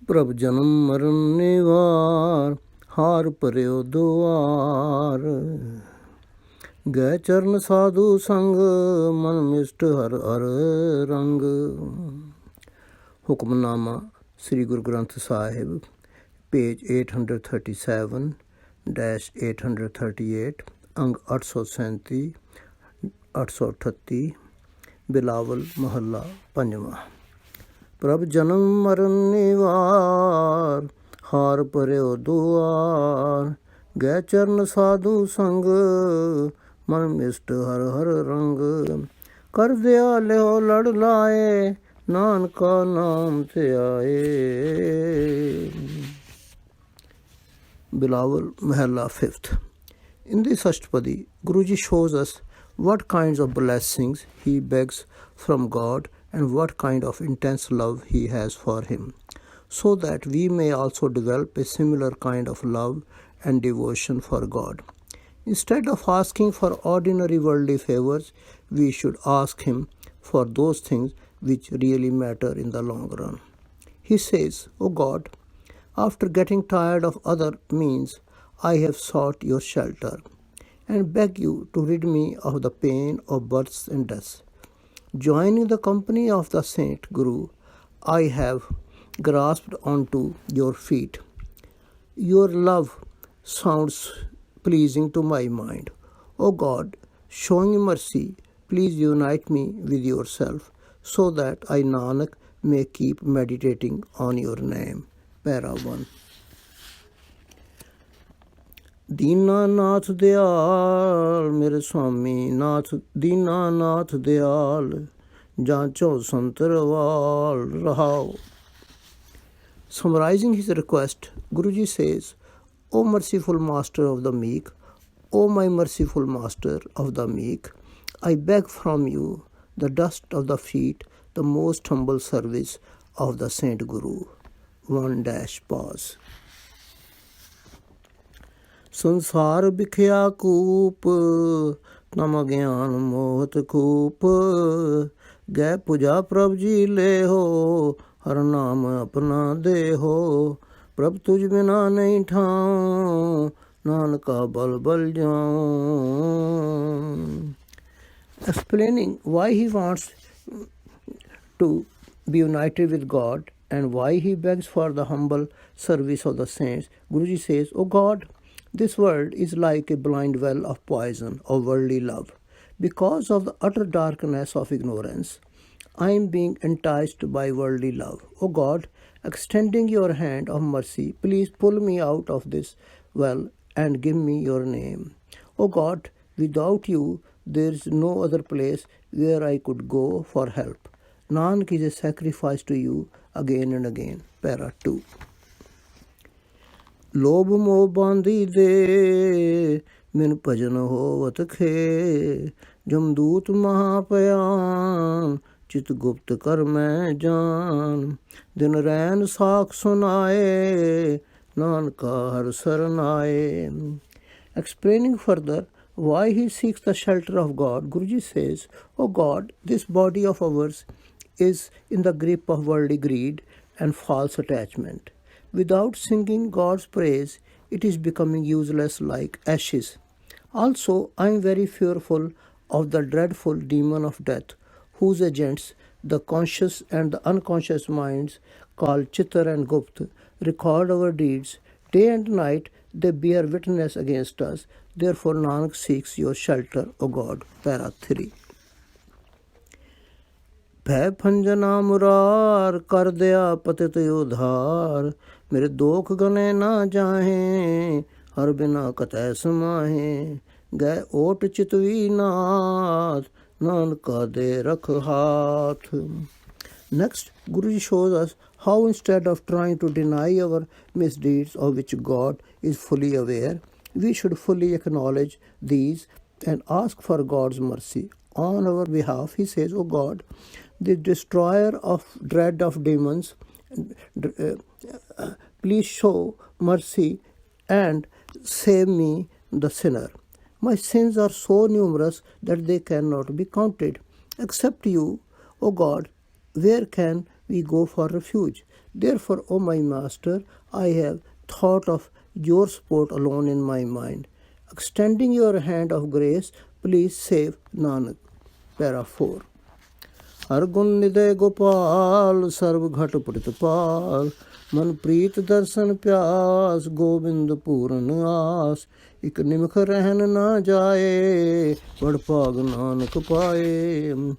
ਪ੍ਰਭ ਜਨਮ ਮਰਨ ਨਿਵਾਰ, ਹਾਰ ਭਰਿਓ ਦੁਆਰ। ਗਏ ਚਰਨ ਸਾਧੂ ਸੰਗ, ਮਨ ਮਿਸ਼ਟ ਹਰ ਹਰ ਰੰਗ। ਹੁਕਮਨਾਮਾ ਸ੍ਰੀ ਗੁਰੂ ਗ੍ਰੰਥ ਸਾਹਿਬ, ਪੇਜ 837-838, ਅੰਗ 837, 838। ਬਿਲਾਵਲ ਮਹੱਲਾ ਪੰਜਵਾਂ। ਪ੍ਰਭ ਜਨਮ ਮਰਨ ਨਿਵਾਰ, ਹਾਰ ਭਰਿਓ ਦੁਆਰ। ਗਏ ਚਰਨ ਸਾਧੂ ਸੰਗ, ਮਨ ਮਿਸ਼ਟ ਹਰ ਹਰ ਰੰਗ। ਕਰ ਦਿਆ ਲਿਓ ਲੜ ਲਾਏ, ਨਾਨਕਾ ਨਾਮ ਧਿਆਏ। Bilawal Mahalla 5th. In this Ashtapadi, Guruji shows us what kinds of blessings he begs from God and what kind of intense love he has for him, so that we may also develop a similar kind of love and devotion for God. Instead of asking for ordinary worldly favors, we should ask him for those things which really matter in the long run. He says, "O God, after getting tired of other means, I have sought your shelter and beg you to rid me of the pain of births and deaths. Joining the company of the Saint Guru, I have grasped onto your feet. Your love sounds pleasing to my mind. O God, showing mercy, please unite me with yourself, so that I, Nanak, may keep meditating on your name." Parabh 1. Dinanath ਦਿਆਲ ਮੇਰੇ ਸੁਆਮੀ ਨਾਥ, ਦੀਨਾਨਾਥ ਦਿਆਲ ਜਾਂਚੋ ਸੰਤਰਵਾਲ ਰਹਾਓ। Summarizing his request, Guruji says, "O merciful master of the meek, O my merciful master of the meek, I beg from you the dust of the feet, the most humble service of the Saint Guru." 1-pause. ਸੰਸਾਰ ਵਿਖਿਆ ਕੂਪ, ਤਮ ਗਿਆਨ ਮੋਹਤ ਕੂਪ। ਗਏ ਪੂਜਾ ਪ੍ਰਭ ਜੀ ਲੇਹੋ, ਹਰ ਨਾਮ ਆਪਣਾ ਦੇਹੋ। ਪ੍ਰਭ ਤੁਝ ਬਿਨਾ ਨਹੀਂ ਠਾਉ, ਨਾਨਕਾ ਬਲ ਬਲ ਜਾਉ। Explaining why he wants to be united with God and why he begs for the humble service of the saints, Guruji says, "O God, this world is like a blind well of poison of worldly love. Because of the utter darkness of ignorance, I am being enticed by worldly love. O God, extending your hand of mercy, please pull me out of this well and give me your name. O God, without you, there is no other place where I could go for help. Nanak is a sacrifice to you again and again." Para 2. ਲੋਭ ਮੋਹ ਬਾਂਧੀ ਦੇ, ਮਿਨ ਭਜਨ ਹੋਵਤ ਖੇ। ਜਮਦੂਤ ਮਹਾਪਿਆਨ, ਚਿਤ ਗੁਪਤ ਕਰ ਮੈਂ ਜਾਨ। ਦਿਨ ਰੈਨ ਸਾਖ ਸੁਨਾਏ, ਨਾਨਕਾ ਹਰ ਸਰਨਾਏ। Explaining further why he seeks the shelter of God, Guruji says, "O God, this body of ours is in the grip of worldly greed and false attachment. Without singing God's praise, it is becoming useless like ashes. Also, I am very fearful of the dreadful demon of death, whose agents, the conscious and the unconscious minds, called Chitar and Gupt, record our deeds. Day and night they bear witness against us. Therefore, Nanak seeks your shelter, O God." Para 3. ਭੈ ਭੰਜਨਾ ਮੁਰਾਰ, ਕਰ ਦਿਆ ਪਤਿਤ ਉਧਾਰ। ਮੇਰੇ ਦੋਖ ਗਨੇ ਨਾ ਜਾਹੇ, ਹਰ ਬਿਨਾ ਕਤੈ ਸਮਾਹੇ। ਗਏ ਓਟ ਚਿਤਵੀ ਨਾਥ, ਨਾਨਕਾ ਦੇ ਰਖ ਹਾਥ। Next, Guruji shows us how instead of trying to deny our misdeeds of which God is fully aware, we should fully acknowledge these and ask for God's mercy on our behalf. He says, "O God, the destroyer of dread of demons, please show mercy and save me, the sinner. My sins are so numerous that they cannot be counted. Except you, O God, where can we go for refuge. Therefore, O my Master, I have thought of your support alone in my mind. Extending your hand of grace, please save Nanak. Para 4. हर गुण निदय गोपाल सर्व घट प्रतिपाल मन प्रीत दर्शन प्यास गोविंद पूर्ण आस एक निमख रहन ना जाए बड़ भाग नानक पाए.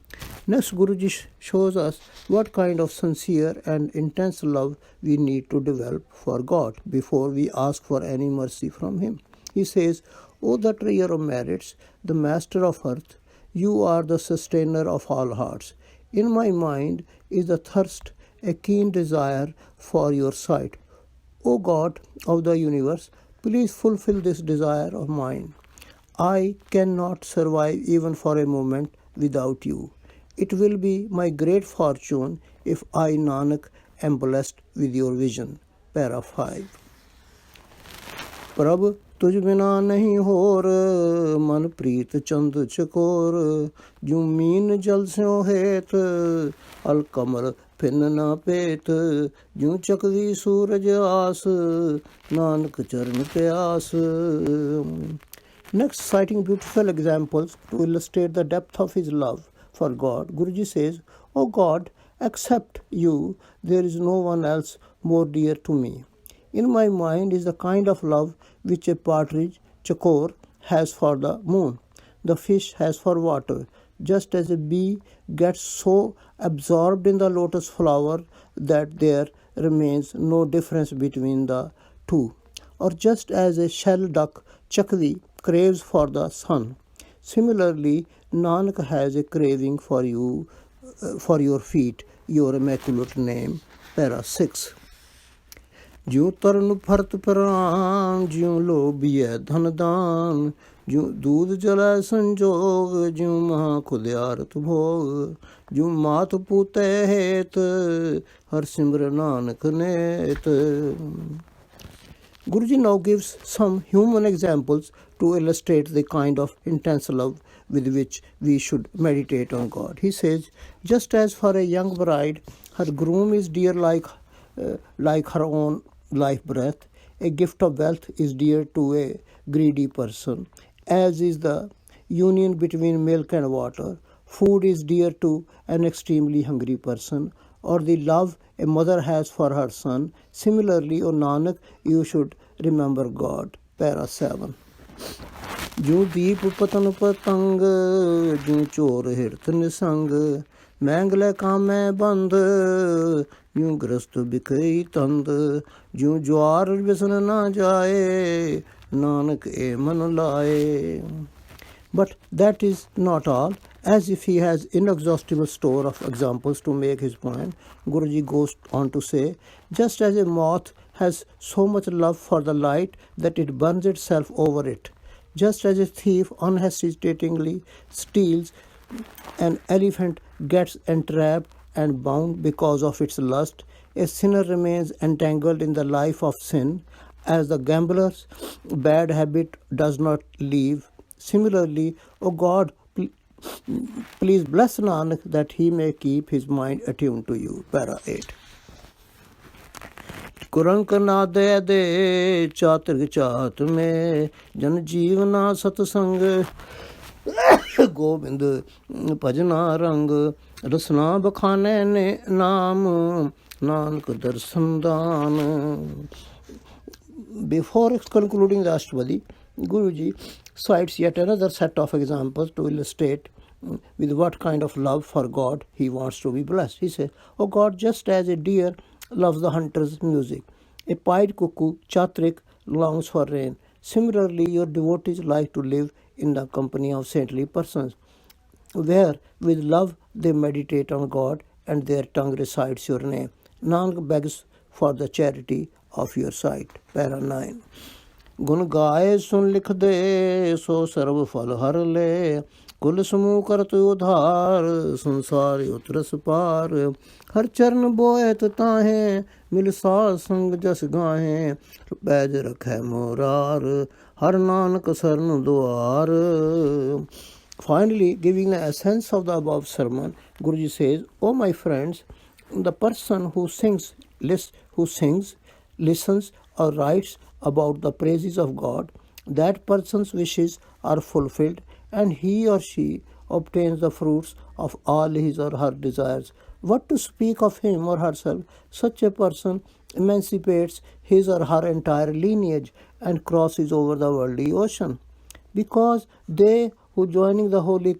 Next, Guruji shows us what kind of sincere and intense love we need to develop for God before we ask for any mercy from Him. He says, O the treasure of merits, the master of earth, you are the sustainer of all hearts. In my mind is a thirst, a keen desire for your sight. O God of the universe, please fulfill this desire of mine. I cannot survive even for a moment without you. It will be my great fortune if I, Nanak, am blessed with your vision. Para 5. Parabh, तुझ बिना नहीं होर मन प्रीत चंद चकोर जूं mean जल स्यों हेत अल कमल फिन ना पेत जूं चकवी सूरज आस नानक चरण प्यास. Next, citing beautiful examples to illustrate the depth of his love for God, Guruji says, O God, except you, there is no one else more dear to me. In my mind is the kind of love which a partridge, chakor, has for the moon, the fish has for water, just as a bee gets so absorbed in the lotus flower that there remains no difference between the two, or just as a shell duck, chakvi, craves for the sun. Similarly, Nanak has a craving for you, for your feet, your immaculate name. Para 6. ज्यों तरन फरत प्राण ज्यों लोभिय धन दान ज्यों दूध जलै संजोग ज्यों महा खुदियारत भोग ज्यों मात पूतै हेत हर सिमर नानक नेत. Guruji now gives some human examples to illustrate the kind of intense love with which we should meditate on God. He says, just as for a young bride, her groom is dear like her own life breath, a gift of wealth is dear to a greedy person, as is the union between milk and water. Food is dear to an extremely hungry person, or the love a mother has for her son. Similarly, O Nanak, you should remember God. Para 7. जो दीप पतन पतंग जो चोर हिरत निसंग मैंगले कामै बंद यूं ग्रस्त बिखई तंद जो ज्वार बिसन ना जाए नानक ए मन लाए. But that is not all. As if he has inexhaustible store of examples to make his point, Guruji goes on to say, just as a moth has so much love for the light that it burns itself over it, just as a thief unhesitatingly steals, an elephant gets entrapped and bound because of its lust, a sinner remains entangled in the life of sin, as the gambler's bad habit does not leave. Similarly, O God, please bless Nanak that he may keep his mind attuned to you. Para 8. कुरंक ना दे दे चातृक चात में जन जीवना सतसंग गोविंद भजना रंग रसना बखाने ने नाम नानक दर्शन दान. Before concluding the Ashtapadi, Guruji cites yet another set of examples to illustrate with what kind of love for God he wants to be blessed. He says, O God, just as a deer loves the hunter's music, a pied cuckoo, chatrik, longs for rain, similarly your devotees like to live in the company of saintly persons, where with love they meditate on God and their tongue recites your name. Nanak begs for the charity of your sight. Para 9. गुण गाए सुन लिख दे सो सर्व फल हर ले कुल समूह करत उधार संसार उतरस पार हर चरण बोएत ताहे मिल साध संग जस गाहे पैज रखै मोरार हर नानक शरण दुआर. Finally, giving the essence of the above sermon, Guruji says, O my friends, The person who sings, listens, or writes about the praises of God, that person's wishes are fulfilled, and he or she obtains the fruits of all his or her desires. What to speak of him or herself? Such a person emancipates his or her entire lineage and crosses over the worldly ocean. Because they who joining the holy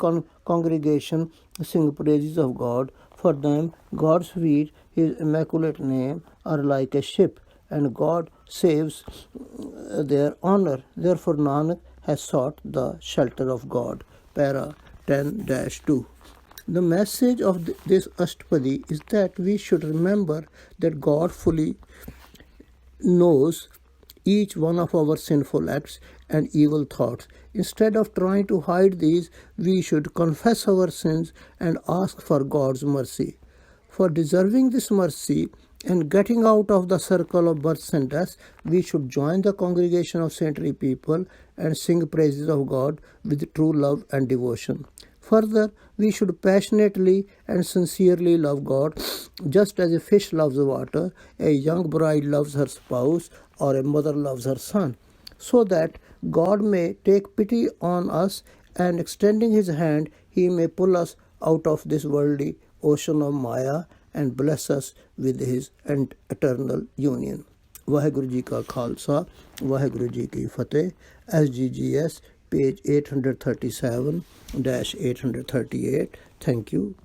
congregation sing praises of God, for them God's feet, his immaculate name, are like a ship, and God saves their honor. Therefore Nanak has sought the shelter of God. Para 10-2. The message of this Ashtapadi is that we should remember that God fully knows each one of our sinful acts and evil thoughts. Instead of trying to hide these, we should confess our sins and ask for God's mercy. For deserving this mercy and getting out of the circle of births and deaths, we should join the congregation of saintly people and sing praises of God with true love and devotion. Further, we should passionately and sincerely love God, just as a fish loves water, a young bride loves her spouse, or a mother loves her son, so that God may take pity on us, and extending his hand, he may pull us out of this worldly ocean of Maya and bless us with his eternal union. Vaheguru Ji Ka Khalsa, Vaheguru Ji Ki Fateh. SGGS, page 837-838. Thank you.